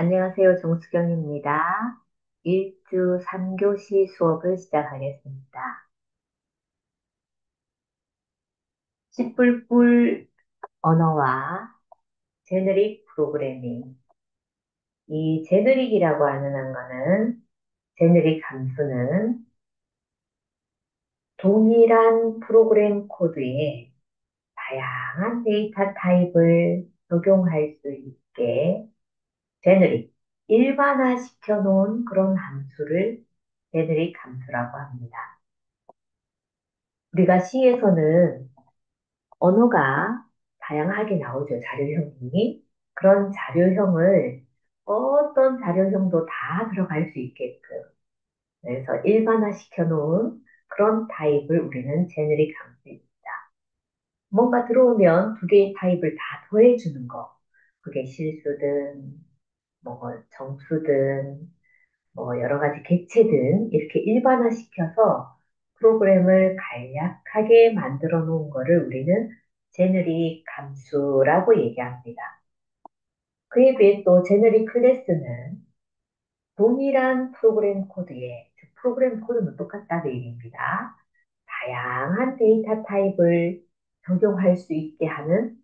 안녕하세요. 정수경입니다. 일주 3교시 수업을 시작하겠습니다. 씨뿔뿔 언어와 제너릭 프로그래밍. 이 제너릭이라고 하는 거는, 제너릭 함수는 동일한 프로그램 코드에 다양한 데이터 타입을 적용할 수 있게 제너릭, 일반화시켜 놓은 그런 함수를 제너릭 함수라고 합니다. 우리가 C에서는 언어가 다양하게 나오죠, 자료형이. 그런 자료형을 어떤 자료형도 다 들어갈 수 있게끔. 그래서 일반화 시켜놓은 그런 타입을 우리는 제네릭 함수입니다. 뭔가 들어오면 두 개의 타입을 다 더해주는 거. 그게 실수든, 뭐, 정수든, 뭐, 여러 가지 객체든, 이렇게 일반화 시켜서 프로그램을 간략하게 만들어 놓은 거를 우리는 제너릭 함수라고 얘기합니다. 그에 비해 또 제너릭 클래스는 동일한 프로그램 코드에, 즉 프로그램 코드는 똑같다는 얘기입니다. 다양한 데이터 타입을 적용할 수 있게 하는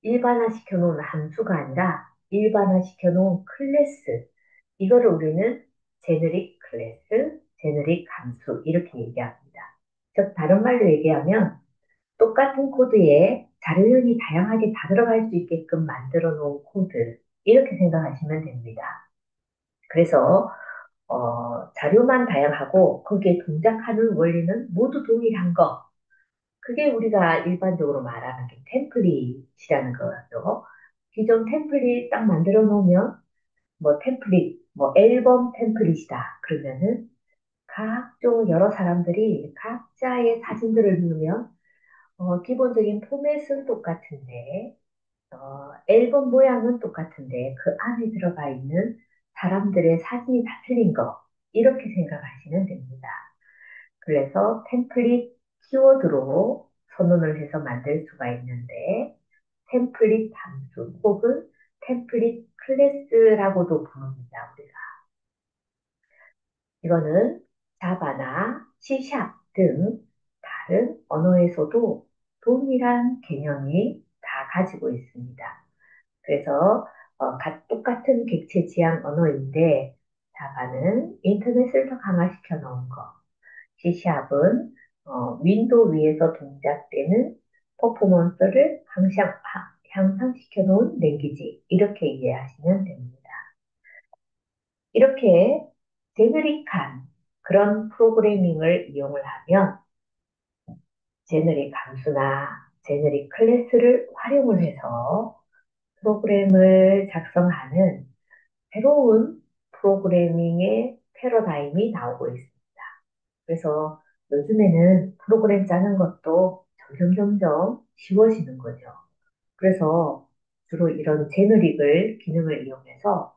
일반화시켜 놓은 함수가 아니라 일반화시켜 놓은 클래스. 이거를 우리는 제너릭 클래스, 제너릭 함수 이렇게 얘기합니다. 즉 다른 말로 얘기하면 똑같은 코드에 자료형이 다양하게 다 들어갈 수 있게끔 만들어 놓은 코드 이렇게 생각하시면 됩니다. 그래서 자료만 다양하고 거기에 동작하는 원리는 모두 동일한 거. 그게 우리가 일반적으로 말하는 게 템플릿이라는 거죠. 기존 템플릿 딱 만들어 놓으면 뭐 템플릿, 뭐 앨범 템플릿이다. 그러면은 각종 여러 사람들이 각자의 사진들을 넣으면 기본적인 포맷은 똑같은데 앨범 모양은 똑같은데 그 안에 들어가 있는 사람들의 사진이 다 틀린 거 이렇게 생각하시면 됩니다. 그래서 템플릿 키워드로 선언을 해서 만들 수가 있는데 템플릿 함수 혹은 템플릿 클래스라고도 부릅니다. 우리가 이거는 자바나 C샵 등 다른 언어에서도 동일한 개념이 다 가지고 있습니다. 그래서 똑같은 객체 지향 언어인데 자바는 인터넷을 더 강화시켜 놓은 거, C샵은 윈도우 위에서 동작되는 퍼포먼스를 향상시켜 놓은 랭귀지 이렇게 이해하시면 됩니다. 이렇게 제너릭한 그런 프로그래밍을 이용을 하면 제너릭 함수나 제너릭 클래스를 활용을 해서 프로그램을 작성하는 새로운 프로그래밍의 패러다임이 나오고 있습니다. 그래서 요즘에는 프로그램 짜는 것도 점점 쉬워지는 거죠. 그래서 주로 이런 제너릭을 기능을 이용해서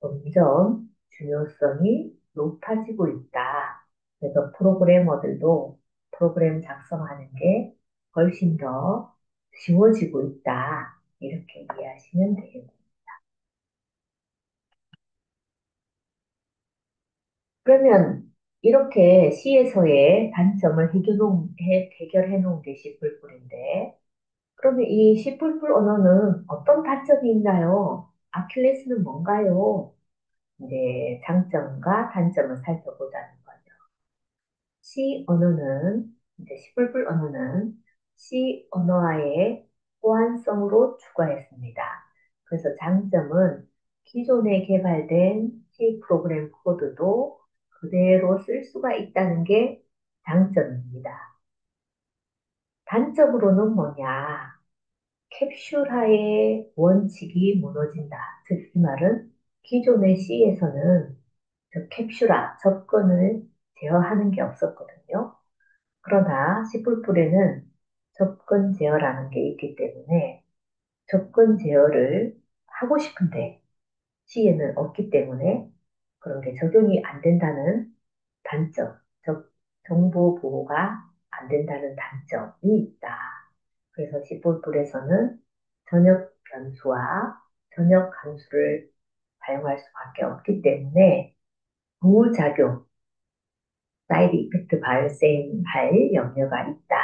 점점 중요성이 높아지고 있다. 그래서 프로그래머들도 프로그램 작성하는 게 훨씬 더 쉬워지고 있다. 이렇게 이해하시면 되겠습니다. 그러면 이렇게 C에서의 단점을 해결해 놓은 게 C++인데, 그러면 이 C++ 언어는 어떤 단점이 있나요? 아킬레스는 뭔가요? 이제 장점과 단점을 살펴보자는 거죠. C 언어는, 이제 C++ 언어는 C 언어와의 호환성으로 추가했습니다. 그래서 장점은 기존에 개발된 C 프로그램 코드도 그대로 쓸 수가 있다는 게 장점입니다. 단점으로는 뭐냐? 캡슐화의 원칙이 무너진다. 즉, 이 말은 기존의 C에서는 저 캡슐화, 접근을 제어하는 게 없었거든요. 그러나 C++에는 접근 제어라는 게 있기 때문에 접근 제어를 하고 싶은데 C에는 없기 때문에 그런 게 적용이 안 된다는 단점, 정보 보호가 안 된다는 단점이 있다. 그래서 C++에서는 전역 변수와 전역 함수를 사용할 수밖에 없기 때문에 부작용, 사이드 이펙트 발생할 염려가 있다.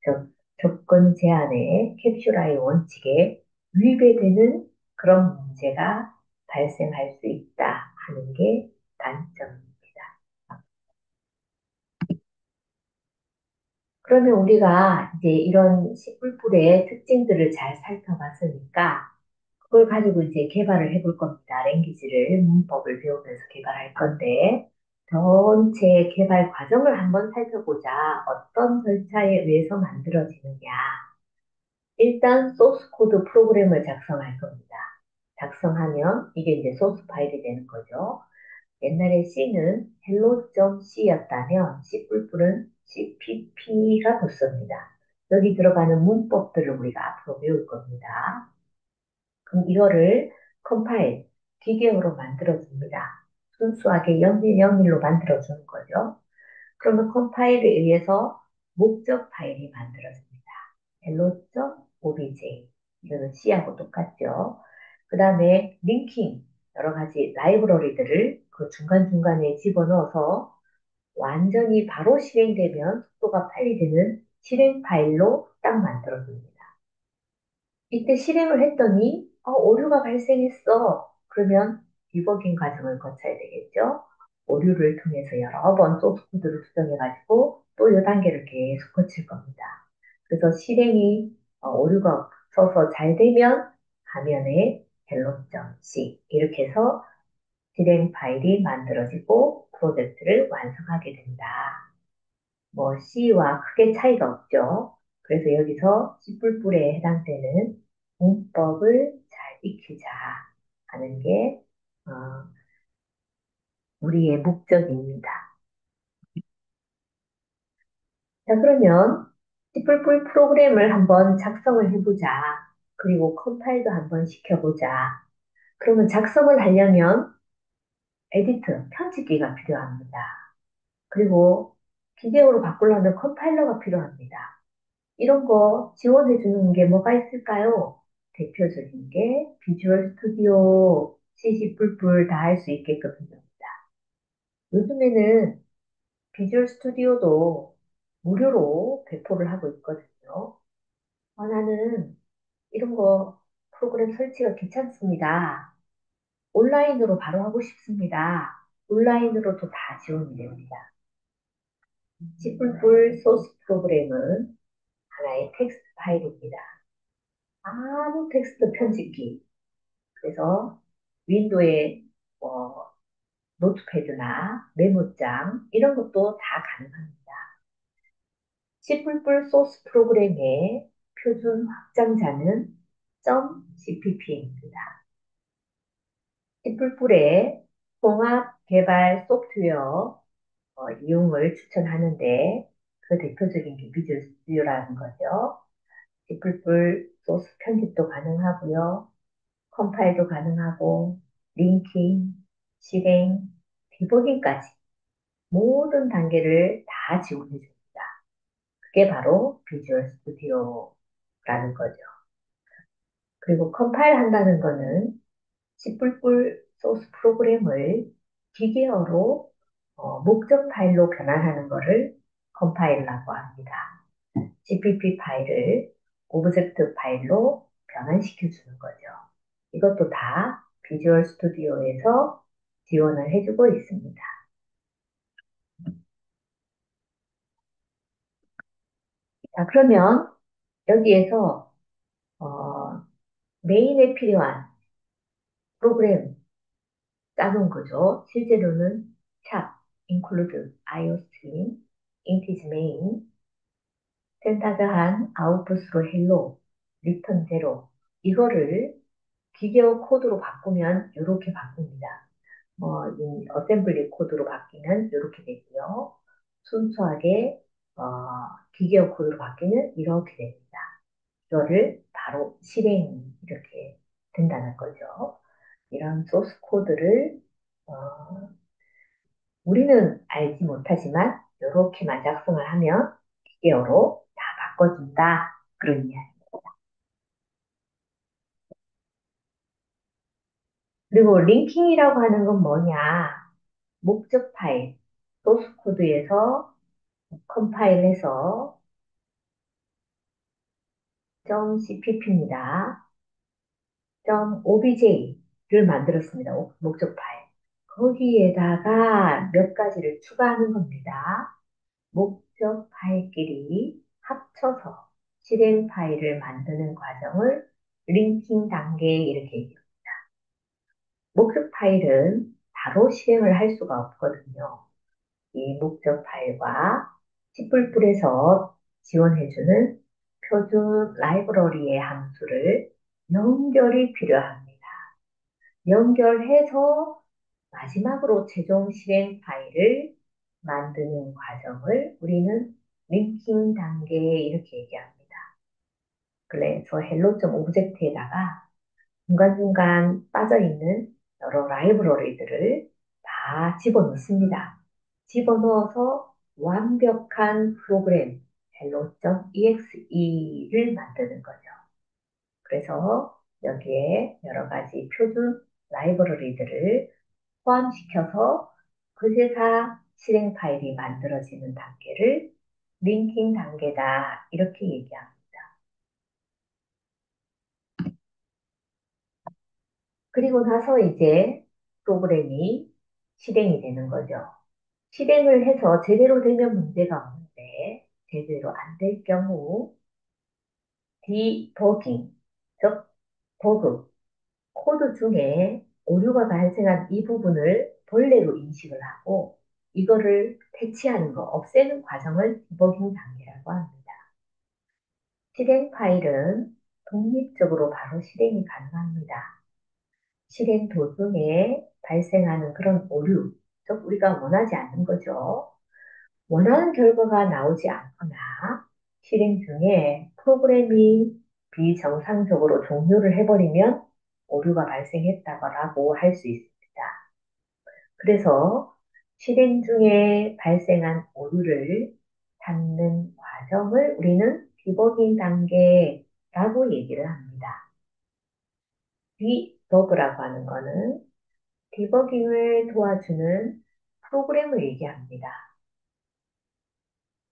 즉, 조건 제한의 캡슐화의 원칙에 위배되는 그런 문제가 발생할 수 있다 하는 게 단점입니다. 그러면 우리가 이제 이런 식물불의 특징들을 잘 살펴봤으니까 그걸 가지고 이제 개발을 해볼 겁니다. 랭귀지를, 문법을 배우면서 개발할 건데, 전체 개발 과정을 한번 살펴보자. 어떤 절차에 의해서 만들어지느냐. 일단 소스 코드 프로그램을 작성할 겁니다. 작성하면 이게 이제 소스 파일이 되는 거죠. 옛날에 C는 hello.c였다면 C++은 CPP가 붙습니다. 여기 들어가는 문법들을 우리가 앞으로 배울 겁니다. 그럼 이거를 컴파일, 기계어로 만들어줍니다. 순수하게 0101로 만들어주는 거죠. 그러면 컴파일에 의해서 목적 파일이 만들어집니다. hello.obj. 이거는 C하고 똑같죠. 그 다음에 링킹, 여러 가지 라이브러리들을 그 중간중간에 집어넣어서 완전히 바로 실행되면 속도가 빨리 되는 실행 파일로 딱 만들어줍니다. 이때 실행을 했더니 오류가 발생했어. 그러면 디버깅 과정을 거쳐야 되겠죠. 오류를 통해서 여러 번 소스 코드를 수정해가지고 또 이 단계를 계속 거칠 겁니다. 그래서 실행이 오류가 없어서 잘 되면 화면에 hello.c 이렇게 해서 실행 파일이 만들어지고 프로젝트를 완성하게 된다. 뭐 C와 크게 차이가 없죠. 그래서 여기서 씨뿔뿔에 해당되는 문법을 잘 익히자 하는 게 어, 우리의 목적입니다. 자, 그러면 씨뿔뿔 프로그램을 한번 작성을 해보자. 그리고 컴파일도 한번 시켜보자. 그러면 작성을 하려면 에디터, 편집기가 필요합니다. 그리고 기계어로 바꾸려면 컴파일러가 필요합니다. 이런 거 지원해 주는 게 뭐가 있을까요? 대표적인 게 비주얼 스튜디오, CC 뿔뿔 다 할 수 있게끔 합니다. 요즘에는 비주얼 스튜디오도 무료로 배포를 하고 있거든요. 나는 이런 거 프로그램 설치가 귀찮습니다. 온라인으로 바로 하고 싶습니다. 온라인으로도 다 지원이 됩니다. C 뿔뿔 소스 프로그램은 하나의 텍스트 파일입니다. 아무 텍스트 편집기. 그래서 윈도우에 뭐 노트패드나 메모장 이런 것도 다 가능합니다. C++ 소스 프로그램의 표준 확장자는 .cpp입니다. C++의 통합 개발 소프트웨어 이용을 추천하는데 그 대표적인 게 비주얼 스튜디오라는 거죠. C++ 소스 편집도 가능하고요. 컴파일도 가능하고, 링킹, 실행, 디버깅까지 모든 단계를 다 지원해 줍니다. 그게 바로 비주얼 스튜디오라는 거죠. 그리고 컴파일 한다는 거는 C++ 소스 프로그램을 기계어로 목적 파일로 변환하는 것을 컴파일이라고 합니다. CPP 파일을 오브젝트 파일로 변환시켜 주는 거죠. 이것도 다 비주얼 스튜디오에서 지원을 해주고 있습니다. 자, 그러면 여기에서 어, 메인에 필요한 프로그램 짜놓은 거죠. 실제로는 샵, include, iostream, intis main, 센터드한 아웃풋으로 hello, return zero 이거를 기계어 코드로 바꾸면 이렇게 바꿉니다. 이 어셈블리 코드로 바뀌면 이렇게 되고요. 순수하게 기계어 코드로 바뀌면 이렇게 됩니다. 이거를 바로 실행 이렇게 된다는 거죠. 이런 소스 코드를 어, 우리는 알지 못하지만 이렇게만 작성을 하면 기계어로 다 바꿔준다. 그런 이야기. 그리고 링킹이라고 하는 건 뭐냐? 목적 파일, 소스 코드에서 컴파일해서 .cpp입니다. .obj를 만들었습니다. 목적 파일. 거기에다가 몇 가지를 추가하는 겁니다. 목적 파일끼리 합쳐서 실행 파일을 만드는 과정을 링킹 단계 이렇게 얘기해요. 목적 파일은 바로 실행을 할 수가 없거든요. 이 목적 파일과 C++에서 지원해주는 표준 라이브러리의 함수를 연결이 필요합니다. 연결해서 마지막으로 최종 실행 파일을 만드는 과정을 우리는 링킹 단계 이렇게 얘기합니다. 그래서 hello.object에다가 중간중간 빠져있는 여러 라이브러리들을 다 집어넣습니다. 집어넣어서 완벽한 프로그램 hello.exe를 만드는 거죠. 그래서 여기에 여러 가지 표준 라이브러리들을 포함시켜서 그제사 실행 파일이 만들어지는 단계를 링킹 단계다 이렇게 얘기합니다. 그리고 나서 이제 프로그램이 실행이 되는 거죠. 실행을 해서 제대로 되면 문제가 없는데 제대로 안 될 경우 디버깅, 즉 버그, 코드 중에 오류가 발생한 이 부분을 벌레로 인식을 하고 이거를 퇴치하는 거, 없애는 과정을 디버깅 단계라고 합니다. 실행 파일은 독립적으로 바로 실행이 가능합니다. 실행 도중에 발생하는 그런 오류, 즉 우리가 원하지 않는 거죠. 원하는 결과가 나오지 않거나 실행 중에 프로그램이 비정상적으로 종료를 해버리면 오류가 발생했다고 할 수 있습니다. 그래서 실행 중에 발생한 오류를 찾는 과정을 우리는 디버깅 단계라고 얘기를 합니다. 디버그라고 하는 거는 디버깅을 도와주는 프로그램을 얘기합니다.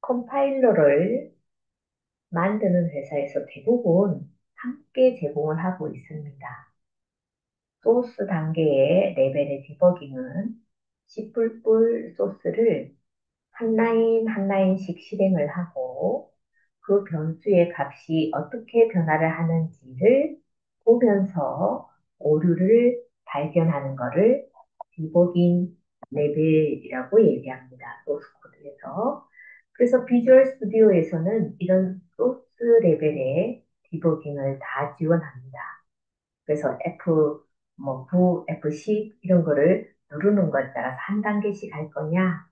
컴파일러를 만드는 회사에서 대부분 함께 제공을 하고 있습니다. 소스 단계의 레벨의 디버깅은 C++ 소스를 한 라인 한 라인씩 실행을 하고 그 변수의 값이 어떻게 변화를 하는지를 보면서 오류를 발견하는 것을 디버깅 레벨이라고 얘기합니다. 소스 코드에서. 그래서 비주얼 스튜디오에서는 이런 소스 레벨의 디버깅을 다 지원합니다. 그래서 뭐 9, F10 이런 거를 누르는 것에 따라서 한 단계씩 할 거냐,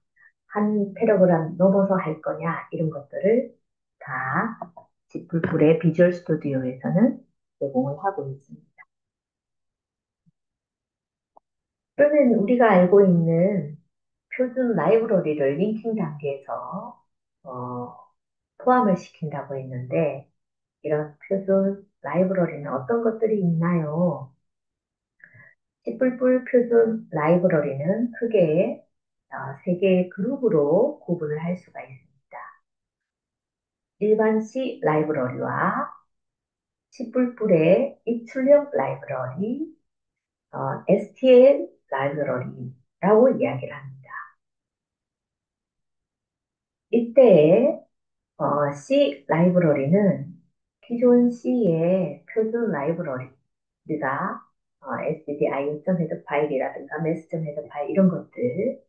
한 패러그램 넘어서 할 거냐, 이런 것들을 다 지풀풀의 비주얼 스튜디오에서는 제공을 하고 있습니다. 그러면 우리가 알고 있는 표준 라이브러리를 링킹 단계에서 어, 포함을 시킨다고 했는데 이런 표준 라이브러리는 어떤 것들이 있나요? C++ 표준 라이브러리는 크게 세 개의 그룹으로 구분을 할 수가 있습니다. 일반 C 라이브러리와 C++의 입출력 라이브러리, STL 라이브러리라고 이야기를 합니다. 이때 C 라이브러리는 기존 C의 표준 라이브러리, 우리가 stdio.header 파일이라든가 mass.header 파일 이런 것들,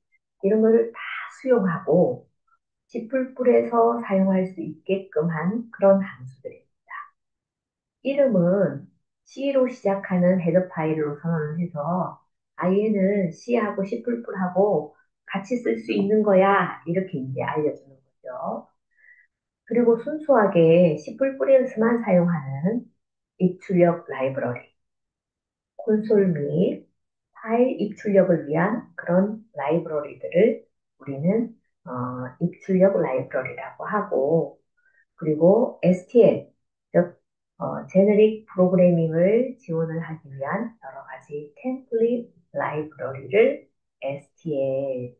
이런 거를 다 수용하고 C++에서 사용할 수 있게끔 한 그런 함수들입니다. 이름은 C로 시작하는 헤더 파일로 선언을 해서 얘는 C하고 C++하고 같이 쓸 수 있는 거야 이렇게 이제 알려주는 거죠. 그리고 순수하게 C++에서만 사용하는 입출력 라이브러리, 콘솔 및 파일 입출력을 위한 그런 라이브러리들을 우리는 입출력 라이브러리라고 하고, 그리고 STL, 즉 제너릭 프로그래밍을 지원을 하기 위한 여러 가지 가지 템플릿 라이브러리를 STL,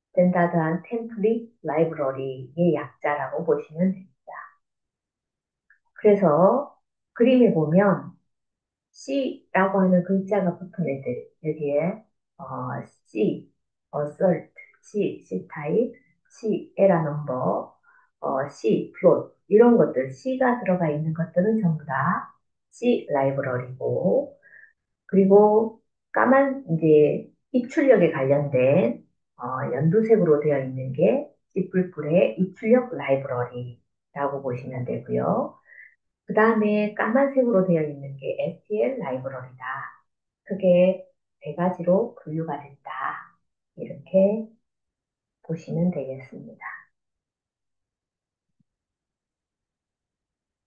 스탠다드한 템플릿 라이브러리의 약자라고 보시면 됩니다. 그래서 그림에 보면 C라고 하는 글자가 붙은 애들, 여기에 C, assert, C 타입, C, error number, C, float 이런 것들, C가 들어가 있는 것들은 전부 다 C 라이브러리고, 그리고 까만 이제 입출력에 관련된 연두색으로 되어 있는 게 C++의 입출력 라이브러리라고 보시면 되고요. 그 다음에 까만색으로 되어 있는 게 STL 라이브러리다. 크게 세 가지로 분류가 된다. 이렇게 보시면 되겠습니다.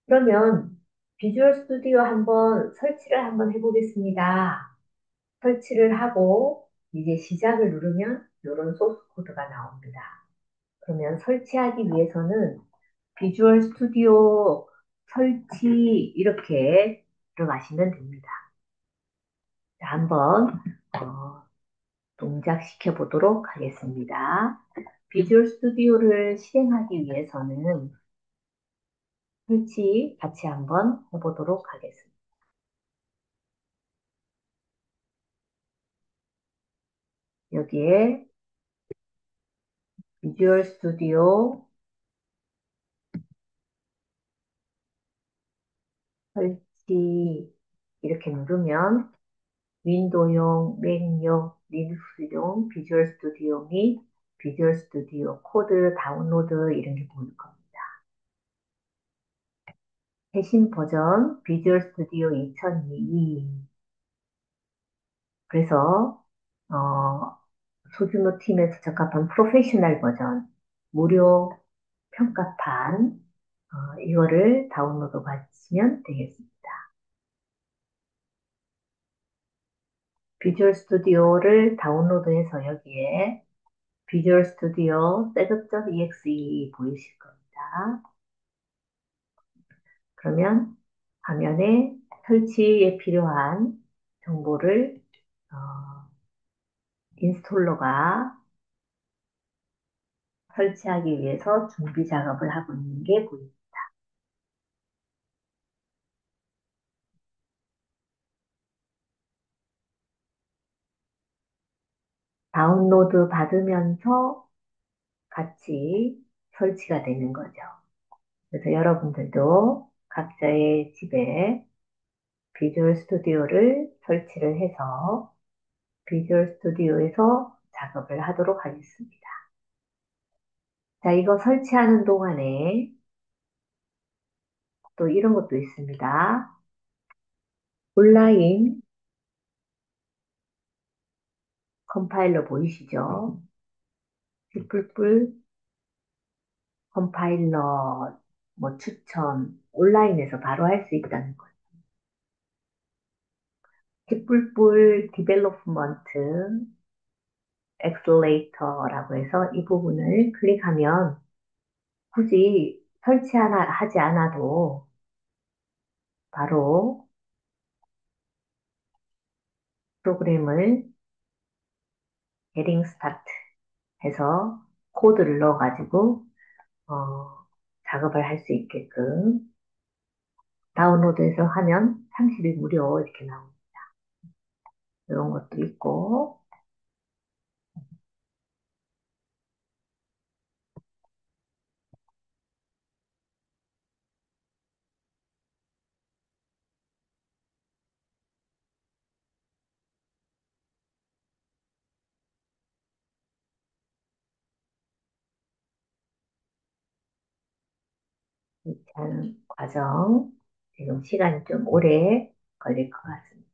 그러면 비주얼 스튜디오 한번 설치를 한번 해보겠습니다. 설치를 하고 이제 시작을 누르면 이런 소스 코드가 나옵니다. 그러면 설치하기 위해서는 비주얼 스튜디오 설치 이렇게 들어가시면 됩니다. 자, 한번 동작시켜 보도록 하겠습니다. 비주얼 스튜디오를 실행하기 위해서는 설치 같이 한번 해보도록 하겠습니다. 여기에 비주얼 스튜디오 설치 이렇게 누르면 윈도우용, 맥용, 리눅스용 비주얼 스튜디오 및 비주얼 스튜디오 코드 다운로드 이런 게 보일 겁니다. 최신 버전 비주얼 스튜디오 2022 그래서 소규모 팀에서 적합한 프로페셔널 버전 무료 평가판 이거를 다운로드 받으시면 되겠습니다. 비주얼 스튜디오를 다운로드해서 여기에 비주얼 스튜디오 셋업.exe 보이실 겁니다. 그러면 화면에 설치에 필요한 정보를 인스톨러가 설치하기 위해서 준비 작업을 하고 있는 게 보입니다. 다운로드 받으면서 같이 설치가 되는 거죠. 그래서 여러분들도 각자의 집에 비주얼 스튜디오를 설치를 해서 비주얼 스튜디오에서 작업을 하도록 하겠습니다. 자, 이거 설치하는 동안에 또 이런 것도 있습니다. 온라인 컴파일러 보이시죠? C++ 컴파일러 뭐 추천 온라인에서 바로 할 수 있다는 거예요. C++ 디벨롭먼트 엑셀레이터라고 해서 이 부분을 클릭하면 굳이 하지 않아도 바로 프로그램을 getting start 해서 코드를 넣어가지고 작업을 할 수 있게끔 다운로드해서 하면 30일 무료 이렇게 나옵니다. 이런 것도 있고 이렇게 하는 과정 지금 시간이 좀 오래 걸릴 것 같습니다.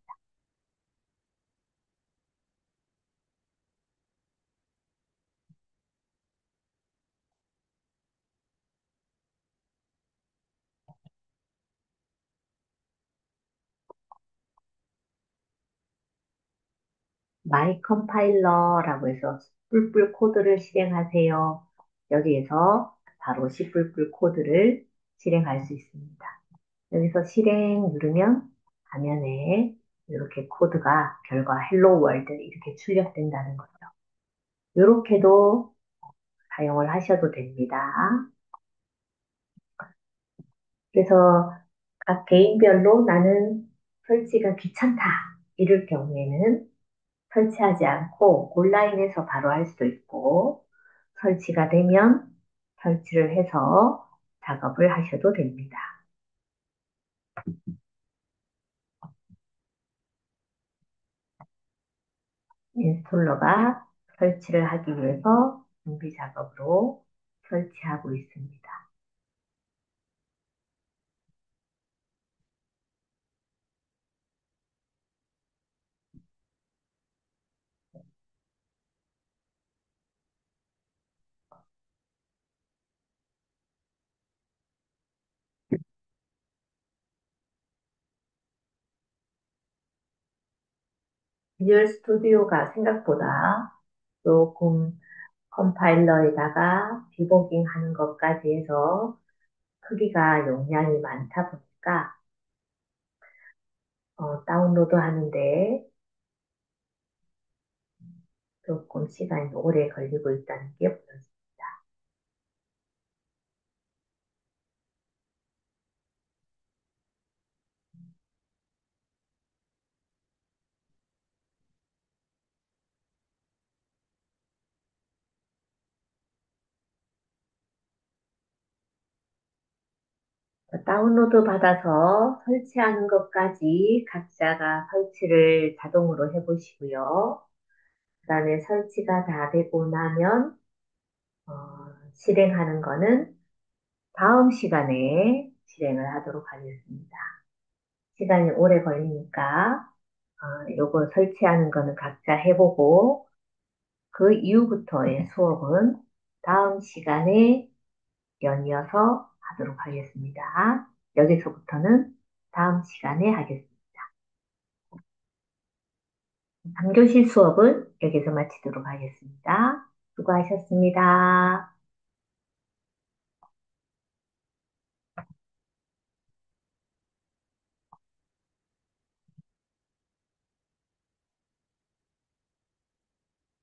마이 컴파일러라고 해서 C++ 코드를 실행하세요. 여기에서 바로 C++ 코드를 실행할 수 있습니다. 여기서 실행 누르면 화면에 이렇게 코드가 결과 헬로 월드 이렇게 출력된다는 거죠. 이렇게도 사용을 하셔도 됩니다. 그래서 각 개인별로 나는 설치가 귀찮다. 이럴 경우에는 설치하지 않고 온라인에서 바로 할 수도 있고 설치가 되면 설치를 해서 작업을 하셔도 됩니다. 인스톨러가 설치를 하기 위해서 준비 작업으로 설치하고 있습니다. 비주얼 스튜디오가 생각보다 조금 컴파일러에다가 디버깅 하는 것까지 해서 크기가 용량이 많다 보니까 다운로드 하는데 조금 시간이 오래 걸리고 있다는 게 보여집니다. 다운로드 받아서 설치하는 것까지 각자가 설치를 자동으로 해보시고요. 그 다음에 설치가 다 되고 나면 실행하는 거는 다음 시간에 실행을 하도록 하겠습니다. 시간이 오래 걸리니까 요거 설치하는 거는 각자 해보고 그 이후부터의 수업은 다음 시간에 연이어서 하도록 하겠습니다. 여기서부터는 다음 시간에 하겠습니다. 3교시 수업은 여기서 마치도록 하겠습니다. 수고하셨습니다.